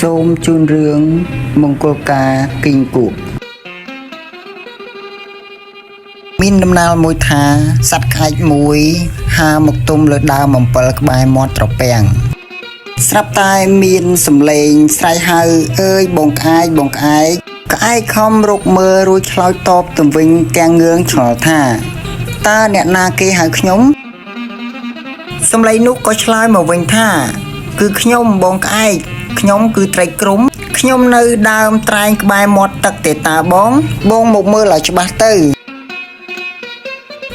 សូមជូនរឿងមង្គលការគីងគក់មានដំណើរមួយថាសត្វក្អែកមួយហើរមកទុំលើដើមអំពិលក្បែរមាត់ត្រពាំងស្រាប់តែមានសំឡេងស្រែកហៅអើយបងក្អែកបងក្អែកក្អែកខំរកមើលរួចឆ្លើយតបទៅវិញទាំងងឿងឆ្ងល់ថាតើអ្នកណាគេហៅខ្ញុំសំឡេងនោះក៏ឆ្លើយមកវិញថាគឺខ្ញុំបងក្អែកខ្ញុំគឺត្រីក្រុមខ្ញុំនៅដើមត្រែងក្បែរមាត់ទឹកទេតាបងមកមើលឲ្យច្បាស់ទៅ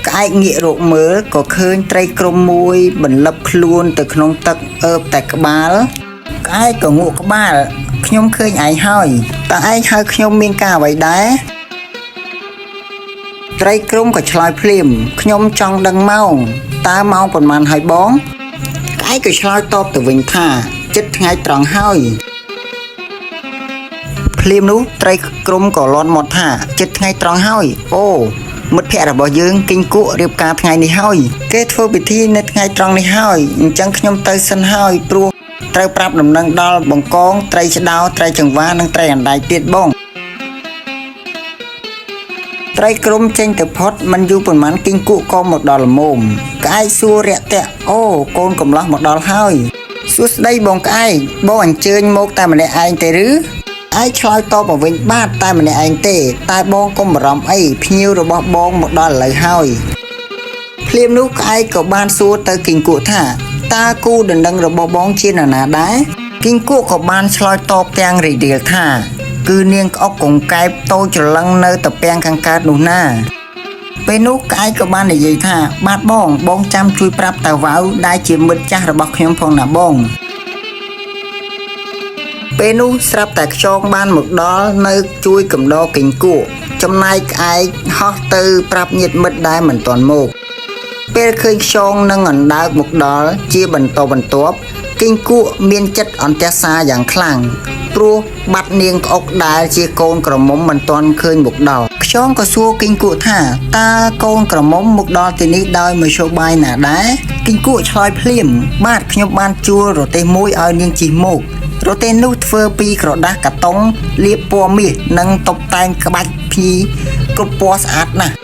ក្អែកងាករកមើលក៏ឃើញត្រីក្រុមមួយបន្លឹបខ្លួនទៅក្នុងទឹកអើបតែក្បាលក្អែកក៏ងក់ក្បាលខ្ញុំឃើញឯងហើយតើឯងហៅខ្ញុំមានការអ្វីដែរត្រីក្រុមក៏ឆ្លើយភ្លាមខ្ញុំចង់ដឹងម៉ោងតើម៉ោងប៉ុន្មានហើយបងក្អែកក៏ឆ្លើយតបទៅវិញថាចិត្តថ្ងៃត្រង់ហើយភ្លាមនោះត្រីក្រុមក៏លាន់មាត់ថាចិត្តថ្ងៃត្រង់ហើយអូមិត្តភ័ក្តិរបស់យើងគីងគក់រៀបការថ្ងៃនេះហើយគេធ្វើពិធីនៅថ្ងៃត្រង់នេះហើយអញ្ចឹងខ្ញុំទៅសិនហើយព្រោះត្រូវប្រាប់ដំណឹងដល់បង្កងត្រីឆ្ដោត្រីចង្វានិងត្រីអណ្ដែកទៀតបងត្រីក្រុមចេញទៅផុតមិនយូរប៉ុន្មានគីងគក់ក៏មកដល់ល្មមក្អែកសួររាក់ទាក់អូកូនកំឡោះមកដល់ហើយសួស្ដីបងក្អែកបងអញ្ជើញមកតែម្នាក់ឯងទេឬឯងឆ្លើយតបមកវិញបាទតែម្នាក់ឯងទេតែបងកុំបារម្ភអីភ្ញៀវរបស់បងមកដល់ឥឡូវហើយភ្លាមនោះក្អែកក៏បានសួរទៅគីងគក់ថាតើគូដណ្ដឹងរបស់បងជានរណាដែរគីងគក់ក៏បានឆ្លើយតបទាំងរីករាយថាគឺនាងក្អុកកង្កែបតូចច្រឡឹងនៅត្រពាំងខាងកើតនោះណាពេលនោះក្អែកក៏បាននិយាយថាបាទបងចាំជួយប្រាប់តាវ៉ៅដែលជាមិត្តចាស់របស់ខ្ញុំផងណាបងពេលនោះស្រាប់តែខ្យងបានមកដល់នៅជួយកំដរគីងគក់ចំណែកក្អែកហោះទៅប្រាប់ញាតិមិត្តដែលមិនទាន់មកពេលឃើញខ្យងនិងអណ្ដើកមកដល់ជាបន្តបន្ទាប់គីងគក់មានចិត្តអន្ទះសារយ៉ាងខ្លាំងព្រោះបាត់នាងក្អុកដែលជាកូនក្រមុំមិនទាន់ឃើញមកដល់ខ្យងក៏សួរគីងគក់ថាតើកូនក្រមុំមកដល់ទីនេះដោយមធ្យោបាយណាដែរគីងគក់ឆ្លើយភ្លាមបាទខ្ញុំបានជួលរទេះមួយឲ្យនាងជិះមករទេះនោះធ្វើពីក្រដាសកាតុងលាបពណ៌មាសនិងតុបតែងក្បាច់ភីគ្រប់ពណ៌ស្អាតណាស់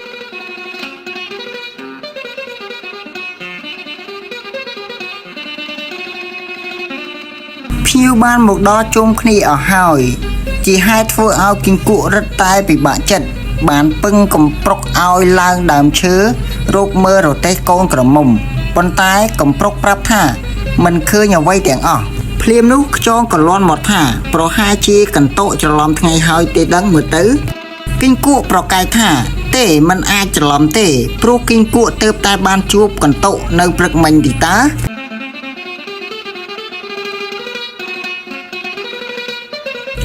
ភ្ញៀវបានមកដល់ជុំគ្នាអស់ហើយជាហេតុធ្វើឲ្យគីងគក់រឹតតែពិបាកចិត្តបានពឹងកំប្រុកឲ្យឡើងដើមឈើរកមើលរទេះកូនក្រមុំប៉ុន្តែកំប្រុកប្រាប់ថាមិនឃើញអ្វីទាំងអស់ភ្លាមនោះខ្យងក៏លាន់មកថាប្រហែលជាកន្ទក់ច្រឡំថ្ងៃហើយទេដឹងមើលទៅគីងគក់ប្រកែកថាទេมันអាចច្រឡំទេព្រោះគីងគក់ទើបតែបានជួបកន្ទក់នៅព្រឹកមិញទីតា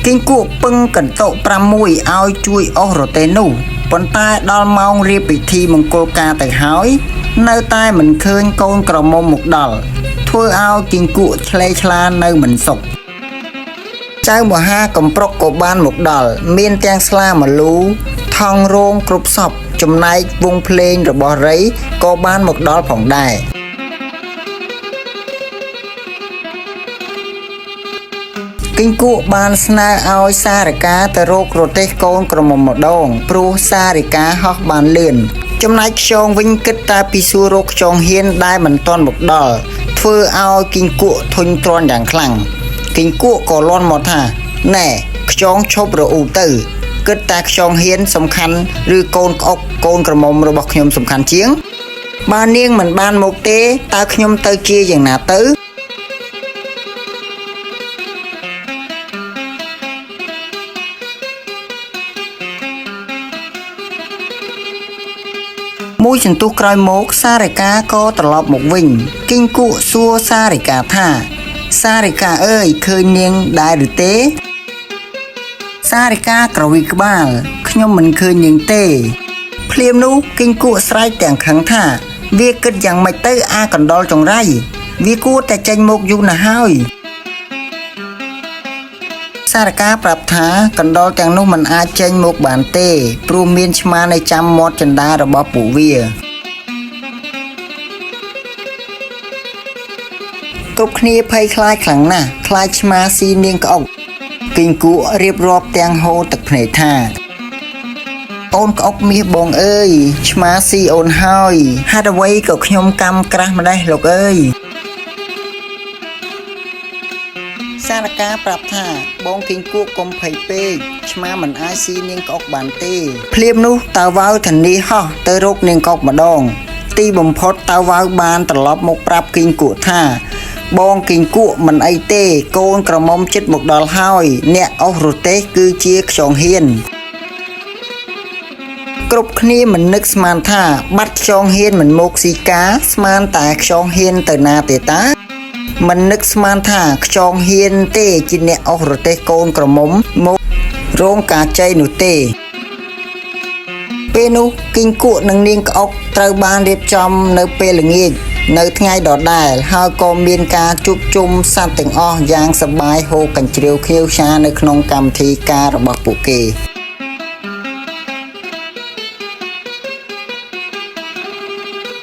គីងគក់ពឹងកន្ទក់5មួយឲ្យជួយអស់រទេះនោះប៉ុន្តែដល់ម៉ោងរៀបពិធីមង្គលការទៅហើយនៅតែមិនឃើញកូនក្រមុំមកដល់ធ្វើឲ្យគីងគក់ឆ្លេឆ្លានៅមិនសុខចៅមហាកំប្រុកក៏បានមកដល់មានទាំងស្លាមលូថងរោងគ្រប់សពចំណែកវងភ្លេងរបស់រៃក៏បានមកដល់ផងដែរគីងគក់បានស្នើឲ្យសារិកាទៅរករទេះកូនក្រមុំម្ដងព្រោះសារិកាហោះបានលឿនចំណែកខ្យងវិញគិតតែពីសួររកខ្យងហ៊ានដែលមិនទាន់មកដល់ធ្វើឲ្យគីងគក់ធុញទ្រាន់យ៉ាងខ្លាំងគីងគក់ក៏លាន់មកថាណែខ្យងឈប់រអ៊ូទៅគិតតែខ្យងហ៊ានសំខាន់ឬកូនក្អុកកូនក្រមុំរបស់ខ្ញុំសំខាន់ជាងបើនាងមិនបានមកទេតើខ្ញុំទៅជាយ៉ាងណាទៅមួយសន្ទុះក្រោយមកសារិកាក៏ត្រឡប់មកវិញគីងគក់សួរសារិកាថាសារិកាអើយឃើញនាងដែរឬទេសារិកាក្រវីក្បាលខ្ញុំមិនឃើញនាងទេភ្លាមនោះគីងគក់ស្រែកទាំងខឹងថាវាគិតយ៉ាងម៉េចទៅអាកណ្ដុរចង្រៃវាគួរតែចេញមកយូរណាស់ហើយសារិកាប្រាប់ថាកណ្ដុរទាំងនោះមិនអាចចេញមកបានទេព្រោះមានឆ្មានៅចាំមាត់ចន្ទារបស់ពួកវាគ្រប់គ្នាភ័យខ្លាចខ្លាំងណាស់ខ្លាចឆ្មាស៊ីនាងក្អុក គីងគក់រៀបរាប់ទាំងហូរទឹកភ្នែកថាអូនក្អុកមាសបងអើយឆ្មាស៊ីអូនហើយហេតុអ្វីក៏ខ្ញុំកម្មក្រាស់ម្ដេះលោកអើយសារការប្រាប់ថាបងគីងគក់កុំភ័យពេកឆ្មាមិនអាចស៊ីនាងក្អុកបានទេភ្លាមនោះតើវ៉ៅធានីហោះទៅរកនាងក្អុកម្ដងទីបំផុតតើវ៉ៅបានត្រឡប់មកប្រាប់គីងគក់ថាបងគីងគក់មិនអីទេកូនក្រមុំចិត្តមកដល់ហើយអ្នកអស់រទេសគឺជាខ្យងហ៊ានគ្រប់គ្នាមិននឹកស្មានថាបាត់ខ្យងហ៊ានមិនមកស៊ីកាស្មានតែខ្យងហ៊ានទៅណាទេតាមិននឹកស្មានថាខ្យងហ៊ានទេជាអ្នកអស់រទេសកូនក្រមុំមករោងការជ័យនោះទេពេលនោះគីងគក់និងនាងក្អុកត្រូវបានរៀបចំនៅពេលល្ងាចនៅថ្ងៃដដែលហើយក៏មានការជួបជុំសត្វទាំងអស់យ៉ាងសប្បាយហូរកញ្ជ្រៀវខៀវខ្យានៅក្នុងកម្មវិធីការរបស់ពួកគេ